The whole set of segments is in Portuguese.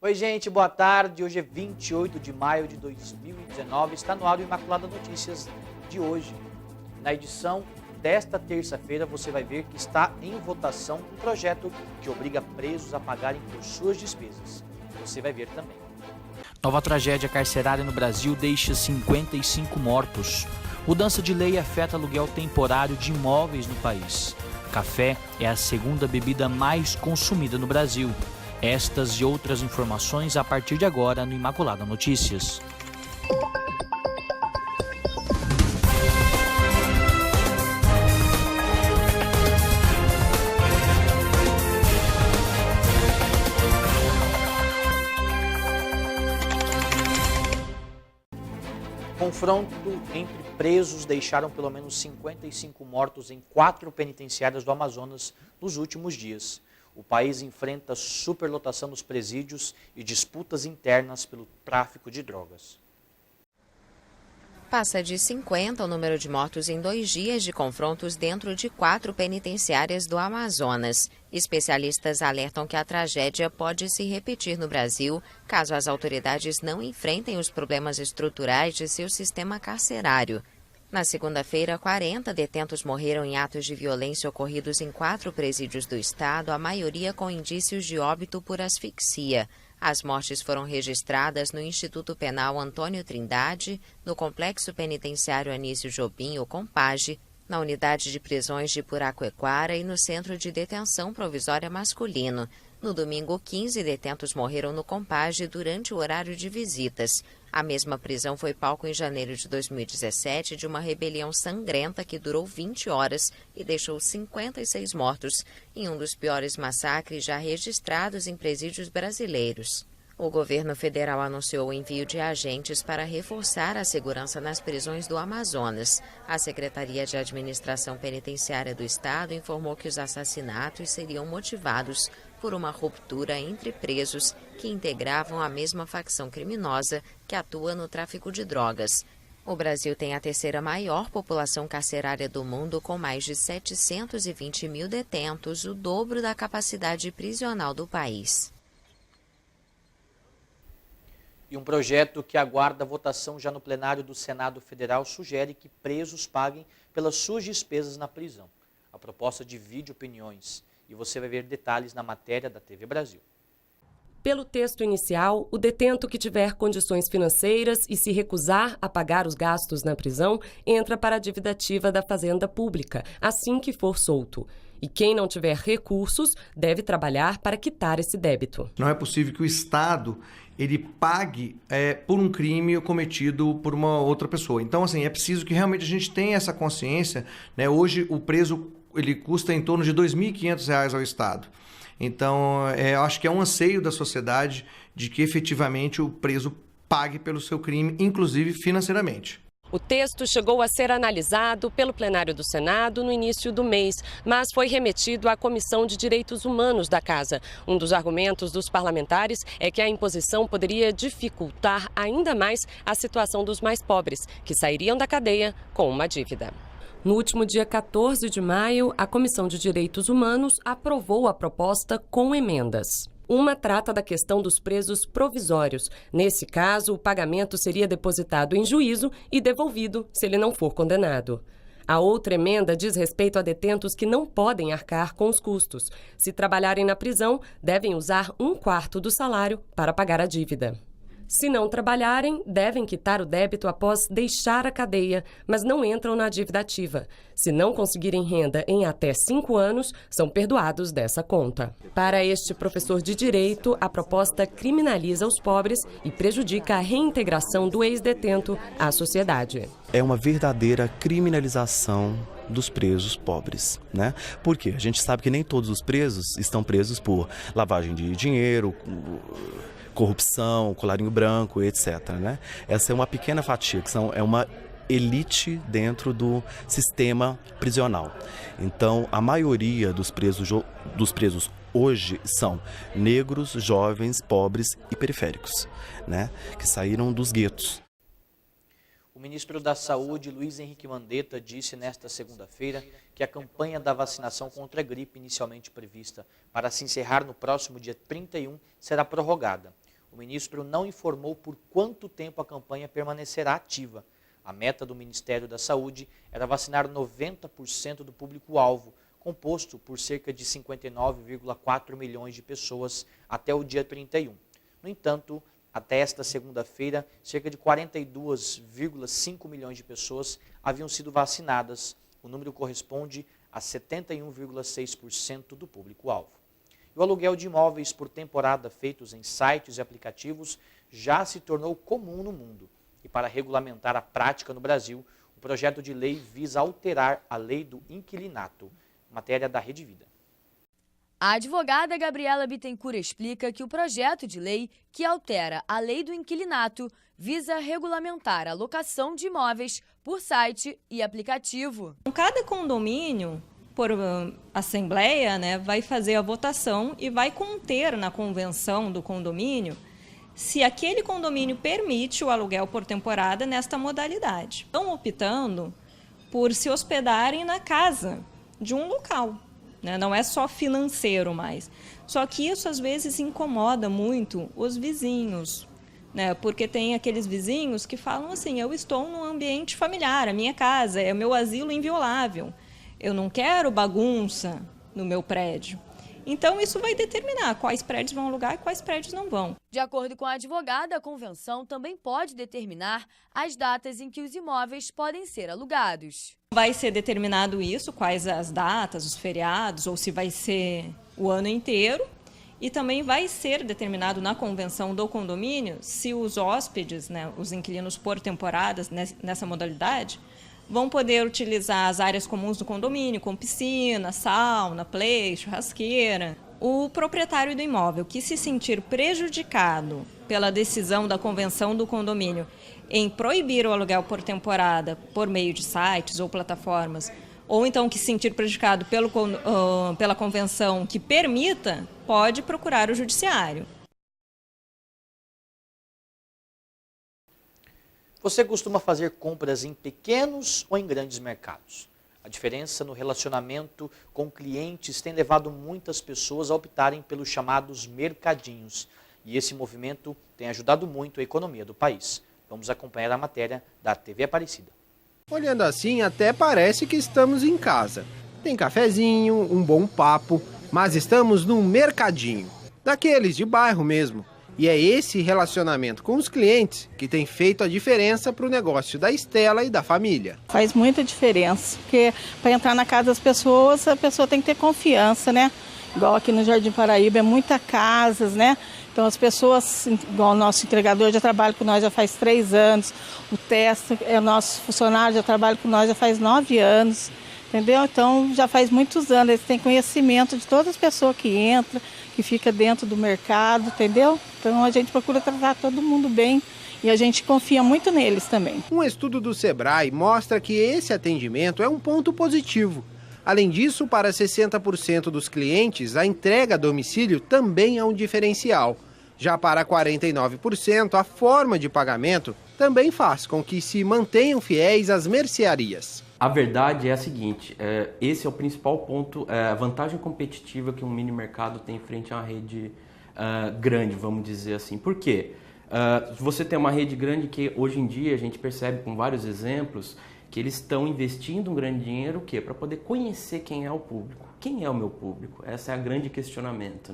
Oi, gente, boa tarde. Hoje é 28 de maio de 2019. Está no ar o Imaculada Notícias de hoje. Na edição desta terça-feira, você vai ver que está em votação um projeto que obriga presos a pagarem por suas despesas. Você vai ver também. Nova tragédia carcerária no Brasil deixa 55 mortos. Mudança de lei afeta aluguel temporário de imóveis no país. Café é a segunda bebida mais consumida no Brasil. Estas e outras informações a partir de agora no Imaculada Notícias. Confronto entre presos deixaram pelo menos 55 mortos em 4 penitenciárias do Amazonas nos últimos dias. O país enfrenta superlotação nos presídios e disputas internas pelo tráfico de drogas. Passa de 50 o número de mortos em 2 dias de confrontos dentro de 4 penitenciárias do Amazonas. Especialistas alertam que a tragédia pode se repetir no Brasil, caso as autoridades não enfrentem os problemas estruturais de seu sistema carcerário. Na segunda-feira, 40 detentos morreram em atos de violência ocorridos em 4 presídios do estado, a maioria com indícios de óbito por asfixia. As mortes foram registradas no Instituto Penal Antônio Trindade, no Complexo Penitenciário Anísio Jobim, o Compage, na Unidade de Prisões de Puraquequara e no Centro de Detenção Provisória Masculino. No domingo, 15 detentos morreram no Compage durante o horário de visitas. A mesma prisão foi palco em janeiro de 2017 de uma rebelião sangrenta que durou 20 horas e deixou 56 mortos, em um dos piores massacres já registrados em presídios brasileiros. O governo federal anunciou o envio de agentes para reforçar a segurança nas prisões do Amazonas. A Secretaria de Administração Penitenciária do Estado informou que os assassinatos seriam motivados por uma ruptura entre presos que integravam a mesma facção criminosa que atua no tráfico de drogas. O Brasil tem a 3ª maior população carcerária do mundo, com mais de 720 mil detentos, o dobro da capacidade prisional do país. E um projeto que aguarda votação já no plenário do Senado Federal sugere que presos paguem pelas suas despesas na prisão. A proposta divide opiniões e você vai ver detalhes na matéria da TV Brasil. Pelo texto inicial, o detento que tiver condições financeiras e se recusar a pagar os gastos na prisão entra para a dívida ativa da Fazenda Pública, assim que for solto. E quem não tiver recursos deve trabalhar para quitar esse débito. Não é possível que o Estado ele pague por um crime cometido por uma outra pessoa. Então, assim, é preciso que realmente a gente tenha essa consciência, né? Hoje, o preso ele custa em torno de R$ 2.500 ao Estado. Então, eu acho que é um anseio da sociedade de que efetivamente o preso pague pelo seu crime, inclusive financeiramente. O texto chegou a ser analisado pelo plenário do Senado no início do mês, mas foi remetido à Comissão de Direitos Humanos da Casa. Um dos argumentos dos parlamentares é que a imposição poderia dificultar ainda mais a situação dos mais pobres, que sairiam da cadeia com uma dívida. No último dia 14 de maio, a Comissão de Direitos Humanos aprovou a proposta com emendas. Uma trata da questão dos presos provisórios. Nesse caso, o pagamento seria depositado em juízo e devolvido se ele não for condenado. A outra emenda diz respeito a detentos que não podem arcar com os custos. Se trabalharem na prisão, devem usar 1/4 do salário para pagar a dívida. Se não trabalharem, devem quitar o débito após deixar a cadeia, mas não entram na dívida ativa. Se não conseguirem renda em até 5 anos, são perdoados dessa conta. Para este professor de direito, a proposta criminaliza os pobres e prejudica a reintegração do ex-detento à sociedade. É uma verdadeira criminalização dos presos pobres, né? Porque a gente sabe que nem todos os presos estão presos por lavagem de dinheiro, corrupção, colarinho branco, etc., né? Essa é uma pequena fatia, é uma elite dentro do sistema prisional. Então, a maioria dos presos hoje são negros, jovens, pobres e periféricos, né? Que saíram dos guetos. O ministro da Saúde, Luiz Henrique Mandetta, disse nesta segunda-feira que a campanha da vacinação contra a gripe, inicialmente prevista para se encerrar no próximo dia 31, será prorrogada. o ministro não informou por quanto tempo a campanha permanecerá ativa. A meta do Ministério da Saúde era vacinar 90% do público-alvo, composto por cerca de 59,4 milhões de pessoas até o dia 31. No entanto, até esta segunda-feira, cerca de 42,5 milhões de pessoas haviam sido vacinadas. O número corresponde a 71,6% do público-alvo. O aluguel de imóveis por temporada feitos em sites e aplicativos já se tornou comum no mundo. E para regulamentar a prática no Brasil, o projeto de lei visa alterar a lei do inquilinato. Matéria da Rede Vida. A advogada Gabriela Bittencourt explica que o projeto de lei que altera a lei do inquilinato visa regulamentar a locação de imóveis por site e aplicativo. Cada condomínio, por assembleia, vai fazer a votação e vai conter na convenção do condomínio se aquele condomínio permite o aluguel por temporada nesta modalidade. Estão optando por se hospedarem na casa de um local. Não é só financeiro mais. Só que isso às vezes incomoda muito os vizinhos, porque tem aqueles vizinhos que falam assim, eu estou num ambiente familiar, a minha casa é o meu asilo inviolável, eu não quero bagunça no meu prédio. Então isso vai determinar quais prédios vão alugar e quais prédios não vão. De acordo com a advogada, a convenção também pode determinar as datas em que os imóveis podem ser alugados. Vai ser determinado isso, quais as datas, os feriados, ou se vai ser o ano inteiro. E também vai ser determinado na convenção do condomínio se os hóspedes, os inquilinos por temporadas nessa modalidade, vão poder utilizar as áreas comuns do condomínio, com piscina, sauna, play, churrasqueira. O proprietário do imóvel que se sentir prejudicado pela decisão da convenção do condomínio em proibir o aluguel por temporada por meio de sites ou plataformas, ou então que se sentir prejudicado pela convenção que permita, pode procurar o judiciário. Você costuma fazer compras em pequenos ou em grandes mercados? A diferença no relacionamento com clientes tem levado muitas pessoas a optarem pelos chamados mercadinhos. E esse movimento tem ajudado muito a economia do país. Vamos acompanhar a matéria da TV Aparecida. Olhando assim, até parece que estamos em casa. Tem cafezinho, um bom papo, mas estamos num mercadinho. Daqueles de bairro mesmo. E é esse relacionamento com os clientes que tem feito a diferença para o negócio da Estela e da família. Faz muita diferença, porque para entrar na casa das pessoas, a pessoa tem que ter confiança, Igual aqui no Jardim Paraíba, é muitas casas, Então as pessoas, igual o nosso entregador já trabalha com nós já faz 3 anos, o Testa é o nosso funcionário, já trabalha com nós já faz 9 anos, entendeu? Então já faz muitos anos, eles têm conhecimento de todas as pessoas que entram, que fica dentro do mercado, entendeu? Então a gente procura tratar todo mundo bem e a gente confia muito neles também. Um estudo do Sebrae mostra que esse atendimento é um ponto positivo. Além disso, para 60% dos clientes, a entrega a domicílio também é um diferencial. Já para 49%, a forma de pagamento também faz com que se mantenham fiéis às mercearias. A verdade é a seguinte, esse é o principal ponto, a vantagem competitiva que um mini mercado tem frente a uma rede grande, vamos dizer assim. Por quê? Você tem uma rede grande que hoje em dia a gente percebe com vários exemplos que eles estão investindo um grande dinheiro para poder conhecer quem é o público. Quem é o meu público? Esse é o grande questionamento,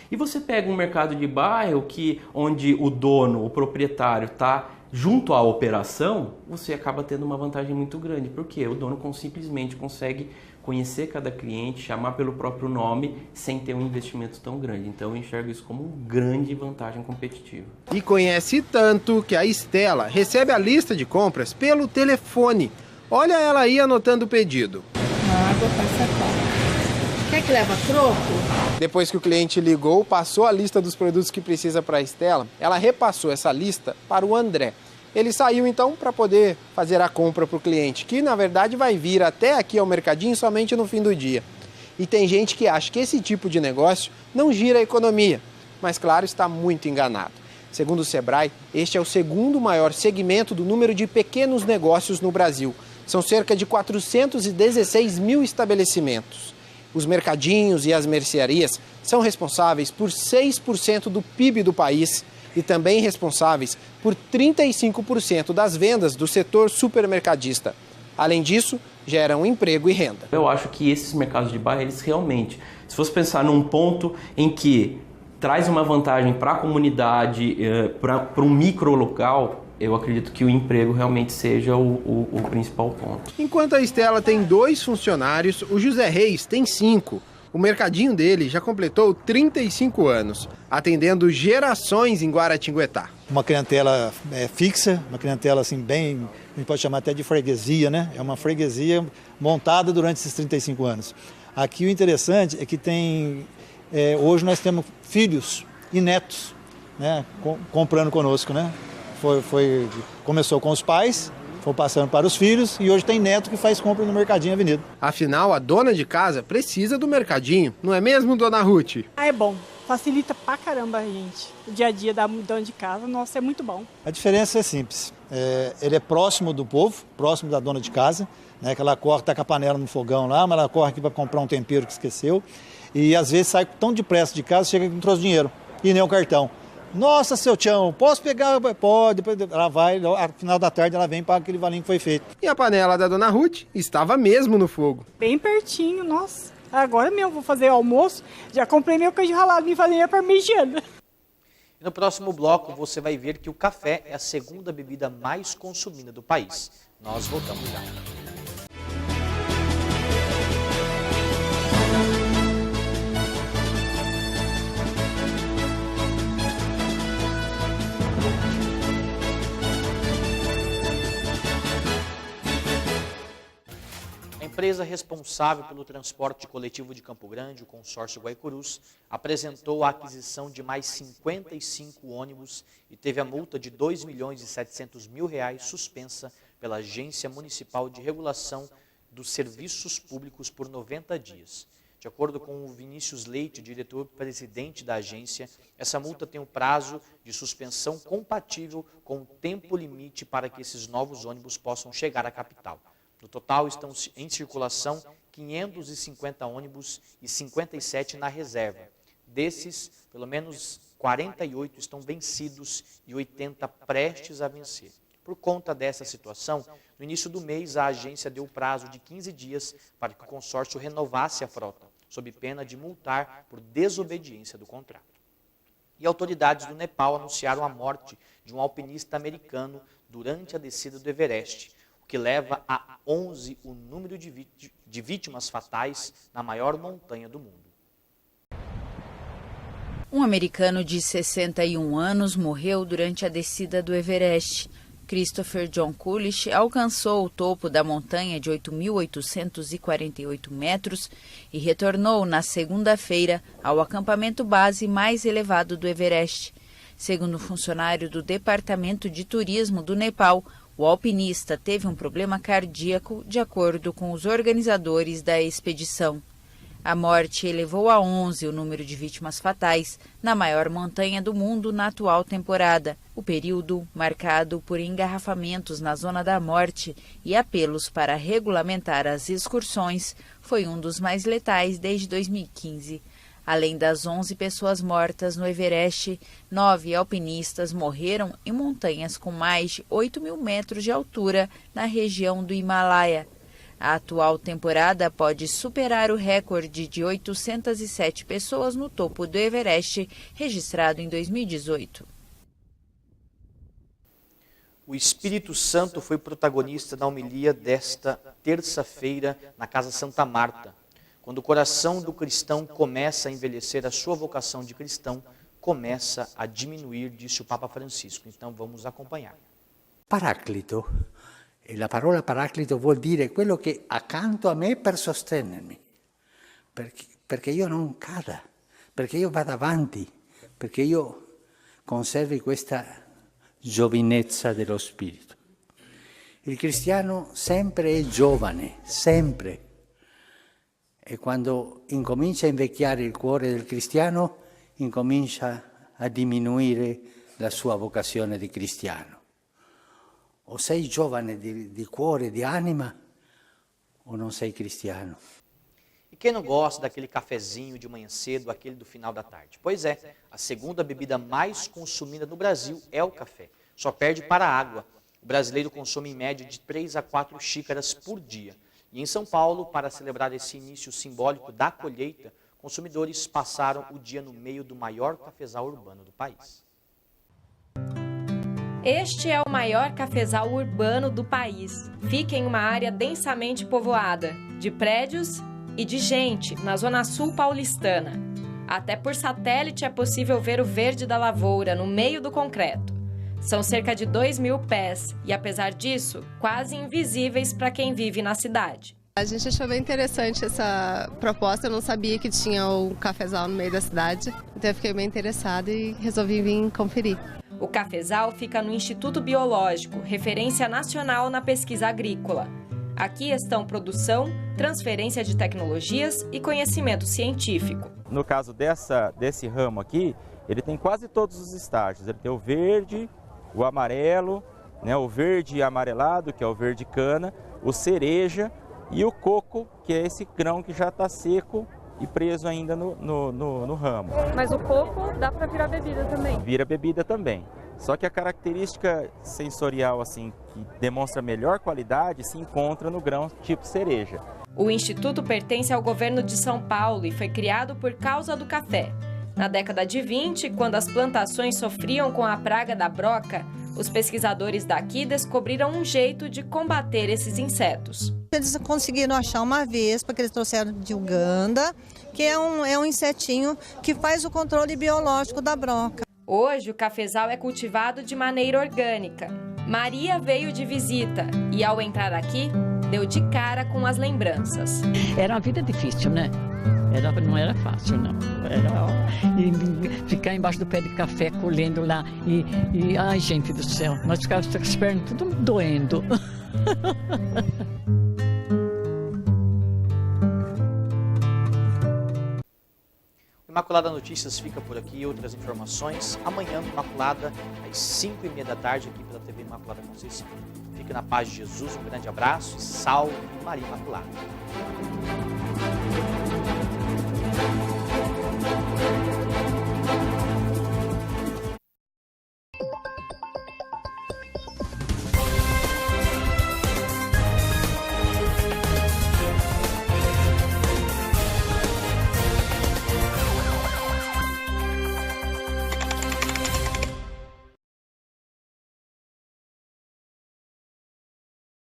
E você pega um mercado de bairro onde o dono, o proprietário está junto à operação, você acaba tendo uma vantagem muito grande, porque o dono simplesmente consegue conhecer cada cliente, chamar pelo próprio nome, sem ter um investimento tão grande. Então eu enxergo isso como uma grande vantagem competitiva. E conhece tanto que a Estela recebe a lista de compras pelo telefone. Olha ela aí anotando o pedido. Água, passa. Quer que leva troco? Depois que o cliente ligou, passou a lista dos produtos que precisa para a Estela, ela repassou essa lista para o André. Ele saiu então para poder fazer a compra para o cliente, que na verdade vai vir até aqui ao mercadinho somente no fim do dia. E tem gente que acha que esse tipo de negócio não gira a economia, mas claro, está muito enganado. Segundo o Sebrae, este é o segundo maior segmento do número de pequenos negócios no Brasil. São cerca de 416 mil estabelecimentos. Os mercadinhos e as mercearias são responsáveis por 6% do PIB do país e também responsáveis por 35% das vendas do setor supermercadista. Além disso, geram emprego e renda. Eu acho que esses mercados de bairro, eles realmente, se fosse pensar num ponto em que traz uma vantagem para a comunidade, para um micro local, eu acredito que o emprego realmente seja o principal ponto. Enquanto a Estela tem 2 funcionários, o José Reis tem 5. O mercadinho dele já completou 35 anos, atendendo gerações em Guaratinguetá. Uma clientela fixa, uma clientela assim bem, a gente pode chamar até de freguesia, né? É uma freguesia montada durante esses 35 anos. Aqui o interessante é que hoje nós temos filhos e netos, né? Comprando conosco, né? Começou com os pais, foi passando para os filhos e hoje tem neto que faz compra no Mercadinho Avenida. Afinal, a dona de casa precisa do mercadinho, não é mesmo, dona Ruth? É bom, facilita pra caramba a gente. O dia a dia da dona de casa, nossa, é muito bom. A diferença é simples, ele é próximo do povo, próximo da dona de casa, né, que ela corre, tá com a panela no fogão lá, mas ela corre aqui para comprar um tempero que esqueceu e às vezes sai tão depressa de casa, chega que não trouxe dinheiro e nem o cartão. Nossa, seu Tião, posso pegar? Pode. Depois ela vai, no final da tarde ela vem para aquele valinho que foi feito. E a panela da dona Ruth estava mesmo no fogo. Bem pertinho, nossa. Agora mesmo vou fazer o almoço, já comprei meu queijo ralado e fazer minha parmegiana. E no próximo bloco você vai ver que o café é a segunda bebida mais consumida do país. Nós voltamos já. A empresa responsável pelo transporte coletivo de Campo Grande, o consórcio Guaicurus, apresentou a aquisição de mais 55 ônibus e teve a multa de R$ 2.700.000 suspensa pela Agência Municipal de Regulação dos Serviços Públicos por 90 dias. De acordo com o Vinícius Leite, diretor-presidente da agência, essa multa tem um prazo de suspensão compatível com o tempo limite para que esses novos ônibus possam chegar à capital. No total, estão em circulação 550 ônibus e 57 na reserva. Desses, pelo menos 48 estão vencidos e 80 prestes a vencer. Por conta dessa situação, no início do mês, a agência deu prazo de 15 dias para que o consórcio renovasse a frota, sob pena de multar por desobediência do contrato. E autoridades do Nepal anunciaram a morte de um alpinista americano durante a descida do Everest, que leva a 11 o número de vítimas fatais na maior montanha do mundo. Um americano de 61 anos morreu durante a descida do Everest. Christopher John Coolidge alcançou o topo da montanha de 8.848 metros e retornou na segunda-feira ao acampamento base mais elevado do Everest. Segundo o funcionário do Departamento de Turismo do Nepal, o alpinista teve um problema cardíaco, de acordo com os organizadores da expedição. A morte elevou a 11 o número de vítimas fatais na maior montanha do mundo na atual temporada. O período, marcado por engarrafamentos na zona da morte e apelos para regulamentar as excursões, foi um dos mais letais desde 2015. Além das 11 pessoas mortas no Everest, 9 alpinistas morreram em montanhas com mais de 8.000 metros de altura na região do Himalaia. A atual temporada pode superar o recorde de 807 pessoas no topo do Everest, registrado em 2018. O Espírito Santo foi protagonista da homilia desta terça-feira na Casa Santa Marta. Quando o coração do cristão começa a envelhecer, a sua vocação de cristão começa a diminuir, disse o Papa Francisco. Então vamos acompanhar. Paraclito. E la parola paraclito vuol dire quello che accanto a me per sostenermi, perché io non cada, perché io vada avanti, perché io conservi questa giovinezza dello spirito. Il cristiano sempre è giovane, sempre. E quando incomincia a invecchiare il cuore del cristiano, incomincia a diminuire la sua vocazione di cristiano. O sei giovane di cuore, di anima, o non sei cristiano. E quem não gosta daquele cafezinho de manhã cedo, aquele do final da tarde? Pois é, a segunda bebida mais consumida no Brasil é o café. Só perde para a água. O brasileiro consome em média de 3 a 4 xícaras por dia. E em São Paulo, para celebrar esse início simbólico da colheita, consumidores passaram o dia no meio do maior cafezal urbano do país. Este é o maior cafezal urbano do país. Fica em uma área densamente povoada, de prédios e de gente, na zona sul paulistana. Até por satélite é possível ver o verde da lavoura no meio do concreto. São cerca de 2.000 pés e, apesar disso, quase invisíveis para quem vive na cidade. A gente achou bem interessante essa proposta, eu não sabia que tinha um cafezal no meio da cidade, então eu fiquei bem interessada e resolvi vir conferir. O cafezal fica no Instituto Biológico, referência nacional na pesquisa agrícola. Aqui estão produção, transferência de tecnologias e conhecimento científico. No caso desse ramo aqui, ele tem quase todos os estágios. Ele tem o verde, o amarelo, né, o verde amarelado, que é o verde cana, o cereja e o coco, que é esse grão que já está seco e preso ainda no ramo. Mas o coco dá para virar bebida também? Vira bebida também. Só que a característica sensorial assim que demonstra melhor qualidade se encontra no grão tipo cereja. O instituto pertence ao governo de São Paulo e foi criado por causa do café. Na década de 20, quando as plantações sofriam com a praga da broca, os pesquisadores daqui descobriram um jeito de combater esses insetos. Eles conseguiram achar uma vespa que eles trouxeram de Uganda, que é um insetinho que faz o controle biológico da broca. Hoje, o cafezal é cultivado de maneira orgânica. Maria veio de visita e, ao entrar aqui, deu de cara com as lembranças. Era uma vida difícil, né? Não era fácil, não. E ficar embaixo do pé de café, colhendo lá. Ai, gente do céu, nós ficávamos com as pernas tudo doendo. Imaculada Notícias fica por aqui. Outras informações amanhã no Imaculada, às 5h30 da tarde, aqui pela TV Imaculada Conceição. Fique na paz de Jesus, um grande abraço, salve Maria Imaculada.